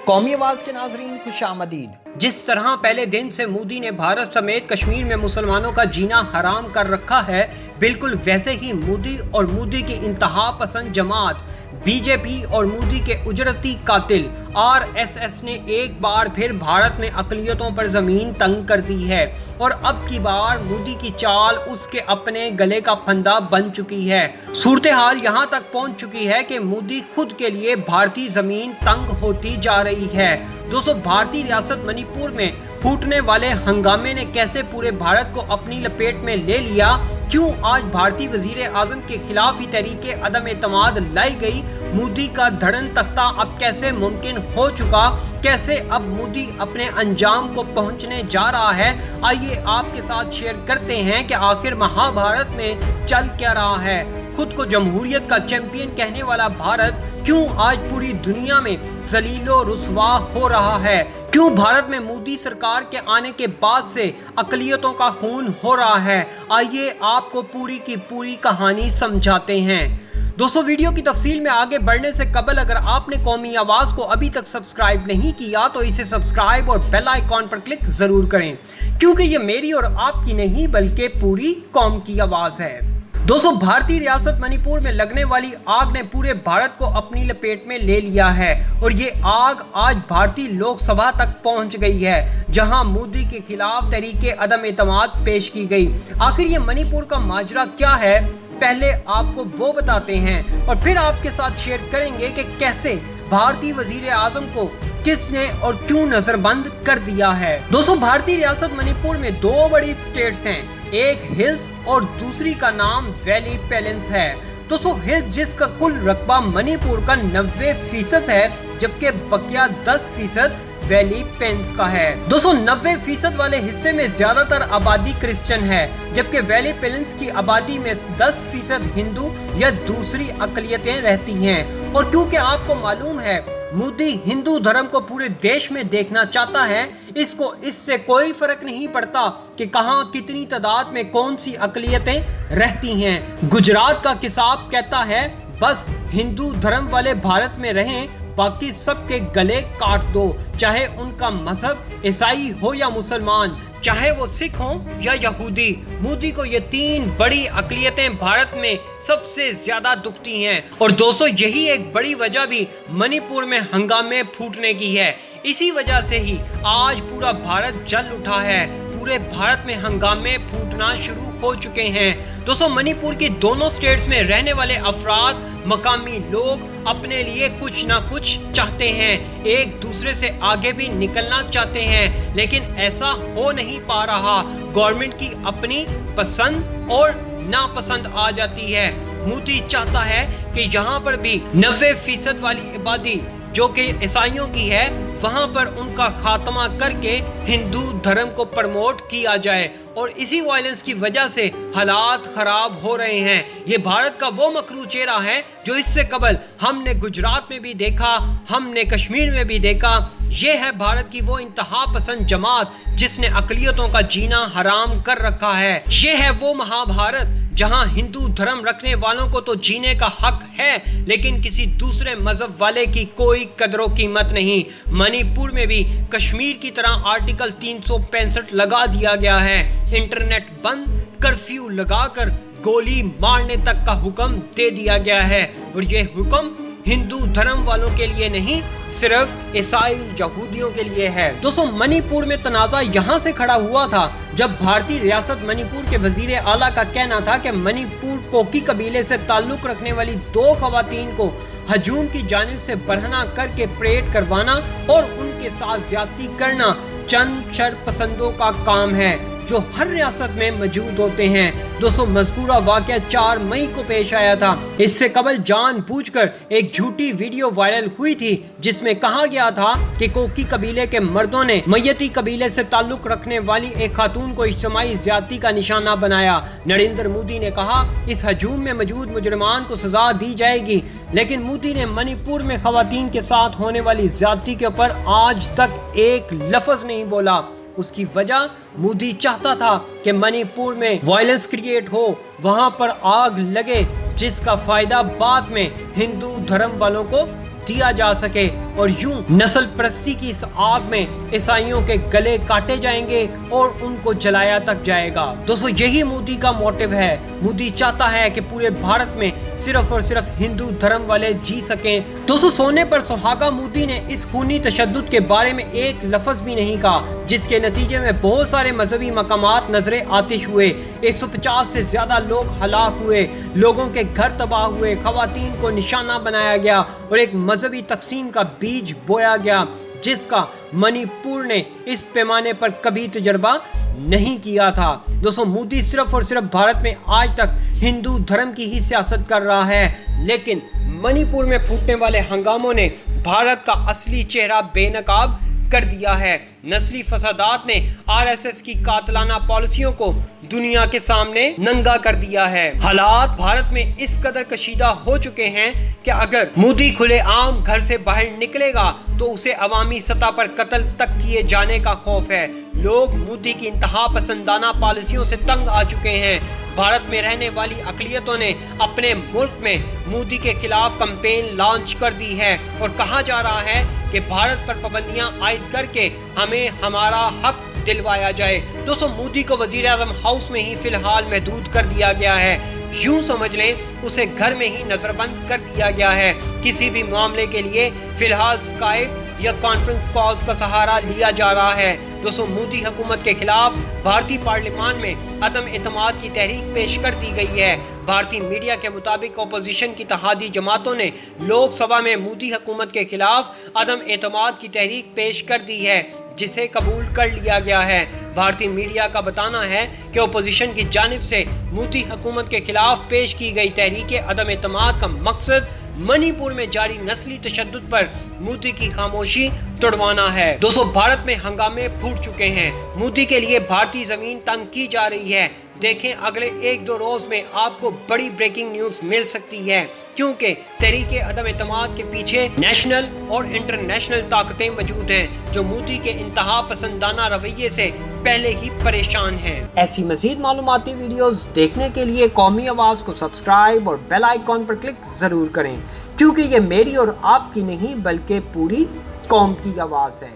कौमी आवाज के नाजरीन खुशामदीद। जिस तरह पहले दिन से मोदी ने भारत समेत कश्मीर में मुसलमानों का जीना हराम कर रखा है, बिल्कुल वैसे ही मोदी और मोदी की इंतहा पसंद जमात बीजेपी और मोदी के उजरती कातिल आरएसएस ने एक बार फिर भारत में अक़लियतों पर ज़मीन तंग कर दी है और अब की बार मोदी की चाल उसके अपने गले का फंदा बन चुकी है। सूरत हाल यहाँ तक पहुँच चुकी है कि मोदी खुद के लिए भारतीय ज़मीन तंग होती जा रही है। दोस्तों, भारतीय रियासत मणिपुर में फूटने वाले हंगामे ने कैसे पूरे भारत को अपनी लपेट में ले लिया, क्यों आज भारतीय वजीर आजम के खिलाफ ही तहरीके अदम एतमाद लाई गई, मोदी का धड़न तख्ता अब कैसे मुमकिन हो चुका, कैसे अब मोदी अपने अंजाम को पहुंचने जा रहा है, आइए आपके साथ शेयर करते हैं कि आखिर महाभारत में चल क्या रहा है। खुद को जमहूरियत का चैंपियन कहने वाला भारत क्यों आज पूरी दुनिया में जलीलो रुसवा हो रहा है, क्यों भारत में मोदी सरकार के आने के बाद से अक़लियतों का खून हो रहा है, आइए आपको पूरी की पूरी कहानी समझाते हैं। दोस्तों, वीडियो की तफसील में आगे बढ़ने से कबल अगर आपने कौमी आवाज को अभी तक सब्सक्राइब नहीं किया तो इसे सब्सक्राइब और बेल आइकॉन पर क्लिक जरूर करें, क्योंकि ये मेरी और आपकी नहीं बल्कि पूरी कौम की आवाज है। दोस्तों, भारतीय रियासत मणिपुर में लगने वाली आग ने पूरे भारत को अपनी लपेट में ले लिया है और ये आग आज भारतीय लोकसभा तक पहुंच गई है, जहां मोदी के खिलाफ तहरीके अदम एतमाद पेश की गई। आखिर ये मणिपुर का माजरा क्या है, पहले आपको वो बताते हैं और फिर आपके साथ शेयर करेंगे कि कैसे भारतीय वजीर आजम को किसने और क्यों नजरबंद कर दिया है। दोस्तों, भारतीय रियासत मणिपुर में दो बड़ी स्टेट्स हैं, एक हिल्स और दूसरी का नाम वैली पेलिन्स है। दोस्तों, हिल्स जिसका कुल रकबा मणिपुर का 90% है, जबकि बकिया 10% वैली पेंस का है। दोस्तों, 90% वाले हिस्से में ज्यादातर आबादी क्रिश्चियन है, जबकि वैली पेलिन्स की आबादी में 10% हिंदू या दूसरी अक़लियतें रहती हैं। और क्योंकि आपको मालूम है मोदी हिंदू धर्म को पूरे देश में देखना चाहता है, इससे कोई फर्क नहीं पड़ता कि कहां कितनी तादाद में कौन सी अक़लियतें रहती हैं। गुजरात का किसाब कहता है बस हिंदू धर्म वाले भारत में रहें, बाकी सबके गले काट दो, चाहे उनका मजहब ईसाई हो या मुसलमान, चाहे वो सिख हो या यहूदी। मोदी को ये तीन बड़ी अक़लियतें भारत में सबसे ज्यादा दुखती हैं और दोस्तों, यही एक बड़ी वजह भी मणिपुर में हंगामे फूटने की है। इसी वजह से ही आज पूरा भारत जल उठा है, पूरे भारत में हंगामे फूटना शुरू हो चुके हैं। दोस्तों, मणिपुर की दोनों स्टेट्स में रहने वाले अफराद, मकामी लोग अपने लिए कुछ ना कुछ चाहते हैं, एक दूसरे से आगे भी निकलना चाहते हैं, लेकिन ऐसा हो नहीं पा रहा। गवर्नमेंट की अपनी पसंद और नापसंद आ जाती है। मोदी चाहता है कि यहाँ पर भी 90% वाली आबादी जो कि ईसाइयों की है, वहां पर उनका खात्मा करके हिंदू धर्म को प्रमोट किया जाए और इसी वायलेंस की वजह से हालात खराब हो रहे हैं। ये भारत का वो मकरू चेहरा है जो इससे कबल हमने गुजरात में भी देखा, हमने कश्मीर में भी देखा। ये है भारत की वो इंतहा पसंद जमात जिसने अक़लियतों का जीना हराम कर रखा है। ये है वो महाभारत जहां हिंदू धर्म रखने वालों को तो जीने का हक है, लेकिन किसी दूसरे मजहब वाले की कोई कदरों कीमत नहीं। मणिपुर में भी कश्मीर की तरह आर्टिकल 365 लगा दिया गया है, इंटरनेट बंद, कर्फ्यू लगाकर गोली मारने तक का हुक्म दे दिया गया है और ये हुक्म हिंदू धर्म वालों के लिए नहीं, सिर्फ ईसाई यहूदियों के लिए है। दोस्तों, मणिपुर में तनाज़ा यहाँ से खड़ा हुआ था जब भारतीय रियासत मणिपुर के वजीर आला का कहना था कि मणिपुर कोकी कबीले से ताल्लुक रखने वाली 2 खवातीन को हजूम की जानिब से बरहना करके परेड करवाना और उनके साथ ज्यादती करना चंद शरपसंदों का काम है जो हर रियासत में मौजूद होते हैं। दोस्तों, मज़कूरा वाक़या 4 मई को पेश आया था। इससे कबल जानबूझकर एक झूठी वीडियो वायरल हुई थी जिसमें कहा गया था कि कोकी कबीले के मर्दों ने मैयती कबीले से ताल्लुक रखने वाली एक खातून को इज्तिमाई ज़्यादती का निशाना बनाया। नरेंद्र मोदी ने कहा इस हजूम में मौजूद मुजरिमान को सजा दी जाएगी, लेकिन मोदी ने मणिपुर में खवातीन के साथ होने वाली ज़्यादती के ऊपर आज तक एक लफ्ज़ नहीं बोला। उसकी वजह मोदी चाहता था कि मणिपुर में वायलेंस क्रिएट हो, वहां पर आग लगे, जिसका फायदा बाद में हिंदू धर्म वालों को दिया जा सके और यूं नस्ल परस्ती की इस आग में ईसाइयों के गले काटे जाएंगे और उनको जलाया तक जाएगा। दोस्तों यही मोदी का मोटिव है। मोदी चाहता है कि पूरे भारत में सिर्फ और सिर्फ हिंदू धर्म वाले जी सकें। दोस्तों सोने पर सुहागा मोदी ने इस खूनी तशद्दुद के बारे में एक लफ्ज भी नहीं कहा, जिसके नतीजे में बहुत सारे मजहबी मकामात नजरे आतिश हुए, 150 से ज्यादा लोग हलाक हुए, लोगों के घर तबाह हुए, खवातीन को निशाना बनाया गया और एक मजहबी तकसीम का बीज बोया गया जिसका मणिपुर ने इस पैमाने पर कभी तजर्बा नहीं किया था। दोस्तों मोदी सिर्फ और सिर्फ भारत में आज तक हिंदू धर्म की ही सियासत कर रहा है, लेकिन मणिपुर में फूटने वाले हंगामों ने भारत का असली चेहरा बेनकाब कर दिया है। नस्ली फसादात ने आरएसएस की कातलाना पॉलिसियों को दुनिया के सामने नंगा कर दिया है। हालात भारत में इस कदर कशीदा हो चुके हैं कि अगर मोदी खुले आम घर से बाहर निकलेगा तो उसे अवामी सतह पर कत्ल तक किए जाने का खौफ है। लोग मोदी की इंतहा पसंदाना पॉलिसियों से तंग आ चुके हैं। भारत में रहने वाली अक़लियतों ने अपने मुल्क में मोदी के खिलाफ कैंपेन लॉन्च कर दी है और कहा जा रहा है कि भारत पर पाबंदियां आयद करके हमें हमारा हक दिलवाया जाए। दोस्तों मोदी को वजीर आज़म हाउस में ही फिलहाल महदूद कर दिया गया है। यूं समझ लें उसे घर में ही नजरबंद कर दिया गया है। किसी भी मामले के लिए फिलहाल स्काइप या कॉन्फ्रेंस कॉल्स का सहारा लिया जा रहा है। दोस्तों मोदी हुकूमत के खिलाफ भारतीय पार्लियामान में अदम एतमाद की तहरीक पेश कर दी गई है। भारतीय मीडिया के मुताबिक अपोजिशन की इत्तेहादी जमातों ने लोकसभा में मोदी हुकूमत के खिलाफ अदम एतमाद की तहरीक पेश कर दी है, जिसे कबूल कर लिया गया है। भारतीय मीडिया का बताना है कि अपोजिशन की जानिब से मोदी हुकूमत के खिलाफ पेश की गई तहरीक अदम एतमाद का मकसद मणिपुर में जारी नस्ली तशद्दुद पर मोदी की खामोशी तोड़वाना है। दोस्तों भारत में हंगामे फूट चुके हैं। मोदी के लिए भारतीय जमीन तंग की जा रही है। देखें अगले 1-2 रोज में आपको बड़ी ब्रेकिंग न्यूज मिल सकती है, क्योंकि तहरीके अदम एतमाद के पीछे नेशनल और इंटरनेशनल ताकतें मौजूद हैं जो मोदी के इंतहा पसंदाना रवैये से पहले ही परेशान हैं। ऐसी मजीद मालूमाती वीडियोस देखने के लिए कौमी आवाज को सब्सक्राइब और बेल आइकॉन पर क्लिक जरूर करें, क्योंकि ये मेरी और आपकी नहीं बल्कि पूरी कौम की आवाज है।